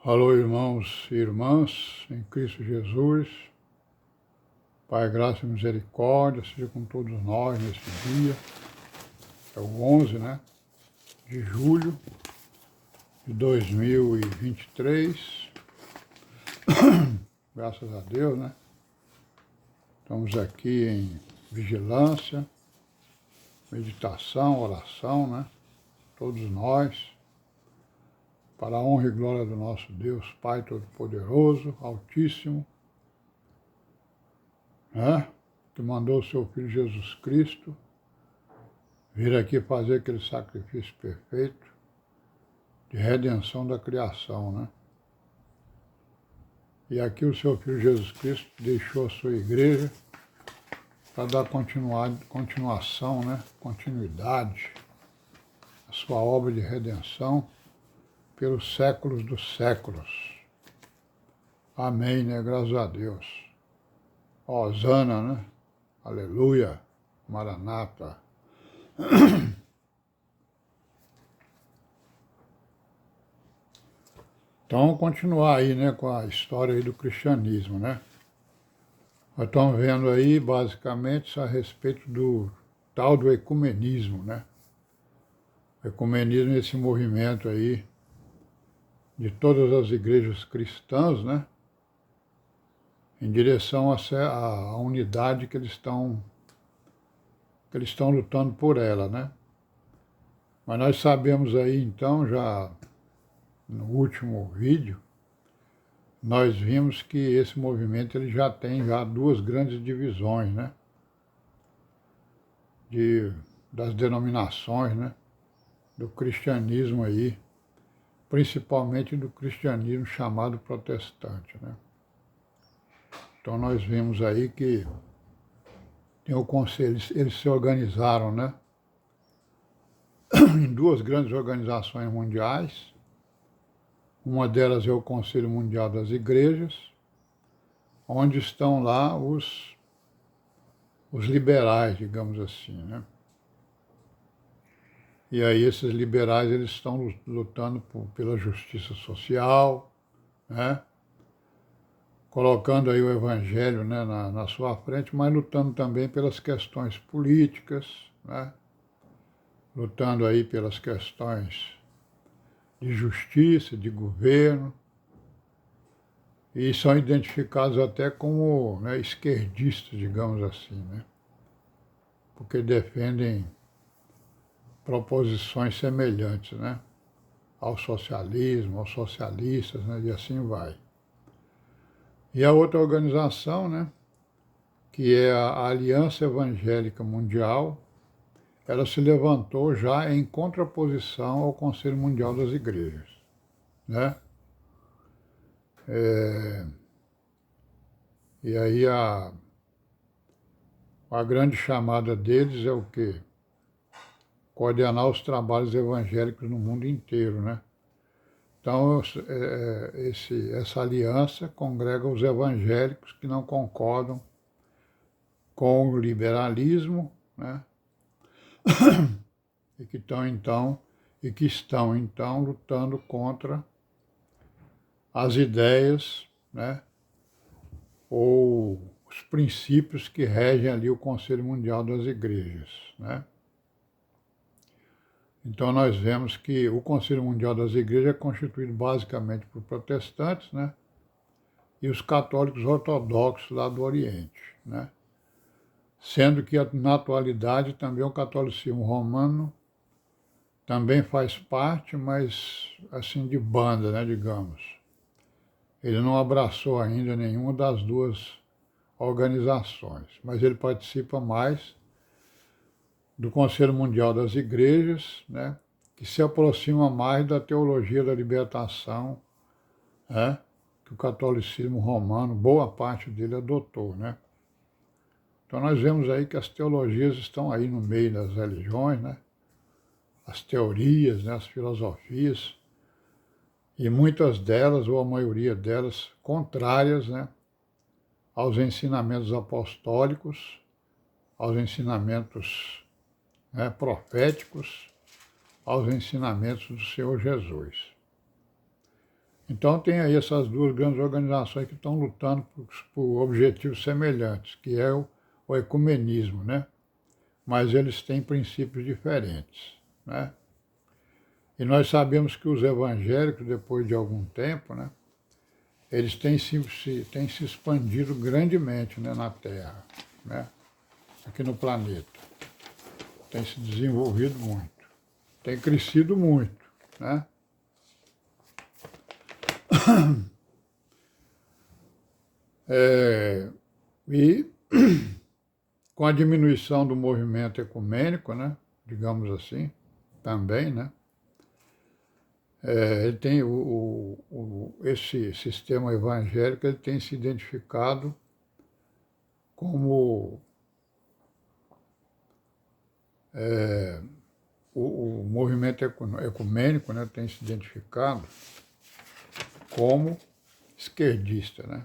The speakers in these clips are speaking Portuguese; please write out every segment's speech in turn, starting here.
Alô, irmãos e irmãs, em Cristo Jesus. Pai, graça e misericórdia, seja com todos nós nesse dia. É o 11, de julho de 2023. Graças a Deus, Estamos aqui em vigilância, meditação, oração, Todos nós, para a honra e glória do nosso Deus, Pai Todo-Poderoso, Altíssimo, que mandou o seu Filho Jesus Cristo vir aqui fazer aquele sacrifício perfeito de redenção da criação, E aqui o seu Filho Jesus Cristo deixou a sua igreja para dar continuação, continuidade à sua obra de redenção pelos séculos dos séculos. Amém, Graças a Deus. Hosana, Aleluia, Maranata. Então, vamos continuar aí, com a história aí do cristianismo, Nós estamos vendo aí, basicamente, a respeito do tal do ecumenismo, O ecumenismo é esse movimento aí de todas as igrejas cristãs, Em direção à unidade que eles estão lutando por ela, Mas nós sabemos aí, então, já no último vídeo, nós vimos que esse movimento ele já tem duas grandes divisões, das denominações, do cristianismo aí, principalmente do cristianismo chamado protestante, Então nós vimos aí que tem o conselho, eles se organizaram, em duas grandes organizações mundiais. Uma delas é o Conselho Mundial das Igrejas, onde estão lá os liberais, digamos assim, E aí esses liberais eles estão lutando pela justiça social, colocando aí o evangelho na sua frente, mas lutando também pelas questões políticas, lutando aí pelas questões de justiça, de governo, e são identificados até como esquerdistas, digamos assim, porque defendem proposições semelhantes, ao socialismo, aos socialistas, e assim vai. E a outra organização, que é a Aliança Evangélica Mundial, ela se levantou já em contraposição ao Conselho Mundial das Igrejas, E aí a grande chamada deles é o quê? Coordenar os trabalhos evangélicos no mundo inteiro, Então, essa aliança congrega os evangélicos que não concordam com o liberalismo, e que estão então lutando contra as ideias, ou os princípios que regem ali o Conselho Mundial das Igrejas, Então nós vemos que o Conselho Mundial das Igrejas é constituído basicamente por protestantes, e os católicos ortodoxos lá do Oriente, Sendo que na atualidade também o catolicismo romano também faz parte, mas assim de banda, digamos. Ele não abraçou ainda nenhuma das duas organizações, mas ele participa mais do Conselho Mundial das Igrejas, que se aproxima mais da teologia da libertação, que o catolicismo romano, boa parte dele adotou, Então nós vemos aí que as teologias estão aí no meio das religiões, as teorias, as filosofias, e muitas delas, ou a maioria delas, contrárias, aos ensinamentos apostólicos, aos ensinamentos proféticos, aos ensinamentos do Senhor Jesus. Então tem aí essas duas grandes organizações que estão lutando por objetivos semelhantes, que é o ecumenismo, né? Mas eles têm princípios diferentes, né? E nós sabemos que os evangélicos, depois de algum tempo, né, eles têm se expandido grandemente, né, na Terra, né, aqui no planeta. Tem se desenvolvido muito, tem crescido muito, né? E com a diminuição do movimento ecumênico, né, digamos assim, também, né, ele tem esse sistema evangélico, ele tem se identificado como o movimento ecumênico, né, tem se identificado como esquerdista, né?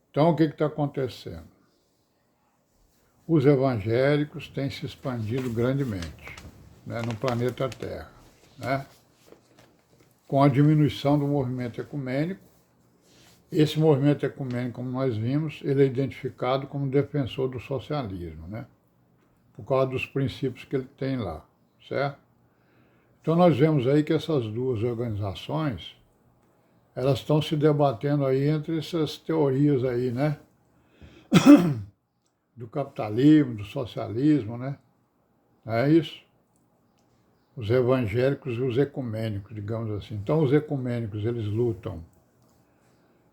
Então, o que está acontecendo? Os evangélicos têm se expandido grandemente, né, no planeta Terra, né? Com a diminuição do movimento ecumênico. Esse movimento ecumênico, como nós vimos, ele é identificado como defensor do socialismo, né? Por causa dos princípios que ele tem lá, certo? Então nós vemos aí que essas duas organizações, elas estão se debatendo aí entre essas teorias aí, né? Do capitalismo, do socialismo, né? Não é isso? Os evangélicos e os ecumênicos, digamos assim. Então os ecumênicos, eles lutam.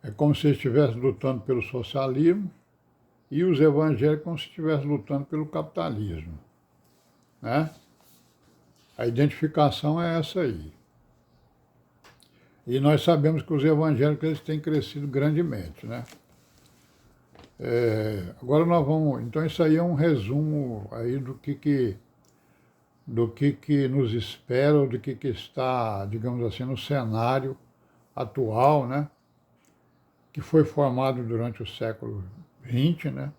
É como se eles estivessem lutando pelo socialismo e os evangélicos como se estivessem lutando pelo capitalismo, né? A identificação é essa aí. E nós sabemos que os evangélicos eles têm crescido grandemente, né? Agora nós vamos... Então isso aí é um resumo aí do que nos espera, ou do que está, digamos assim, no cenário atual, né? Que foi formado durante o século XX, né?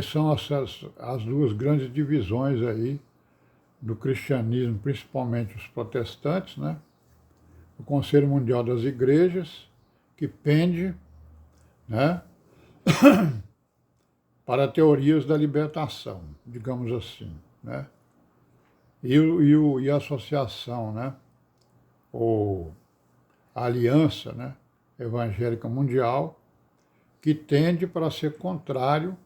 São as duas grandes divisões aí do cristianismo, principalmente os protestantes, né? O Conselho Mundial das Igrejas, que pende, né, para teorias da libertação, digamos assim, né? E a associação, né, ou a aliança, né, evangélica mundial, que tende para ser contrário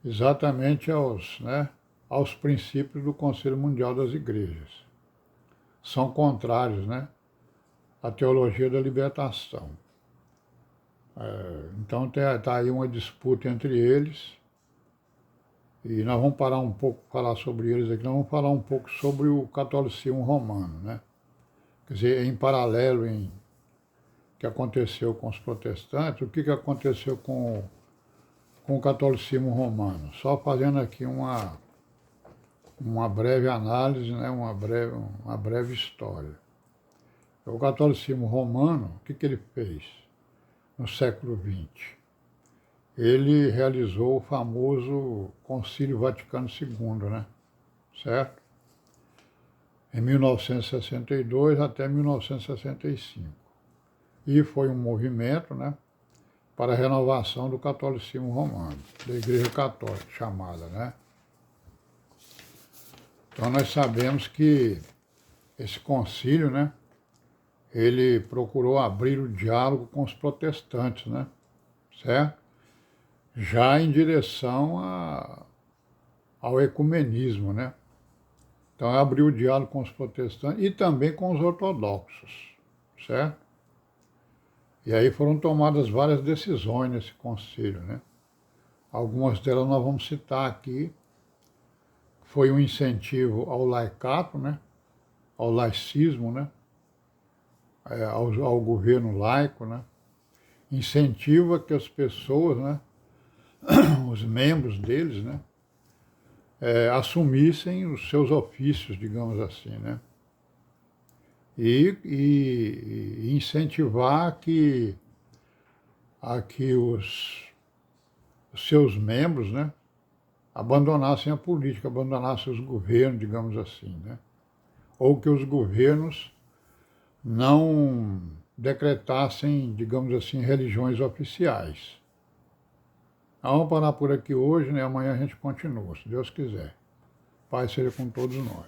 exatamente aos princípios do Conselho Mundial das Igrejas. São contrários, né, à teologia da libertação. Então está aí uma disputa entre eles, e nós vamos parar um pouco falar sobre eles aqui, nós vamos falar um pouco sobre o catolicismo romano, né? Quer dizer, em paralelo em que aconteceu com os protestantes, o que aconteceu com o catolicismo romano. Só fazendo aqui uma breve análise, né? uma breve história. O catolicismo romano, o que ele fez no século XX? Ele realizou o famoso Concílio Vaticano II, né? Certo? Em 1962 até 1965. E foi um movimento, né, para a renovação do catolicismo romano, da Igreja Católica chamada, né? Então nós sabemos que esse concílio, né, ele procurou abrir o diálogo com os protestantes, né? Certo? Já em direção ao ecumenismo, né? Então abriu o diálogo com os protestantes e também com os ortodoxos, certo? E aí foram tomadas várias decisões nesse concílio, né? Algumas delas nós vamos citar aqui. Foi um incentivo ao laicato, né? Ao laicismo, né? Ao governo laico, né? Incentiva que as pessoas, né? Os membros deles, né? Assumissem os seus ofícios, digamos assim, né? E incentivar a que os seus membros, né, abandonassem a política, abandonassem os governos, digamos assim, né? Ou que os governos não decretassem, digamos assim, religiões oficiais. Vamos parar por aqui hoje, né? Amanhã a gente continua, se Deus quiser. Paz seja com todos nós.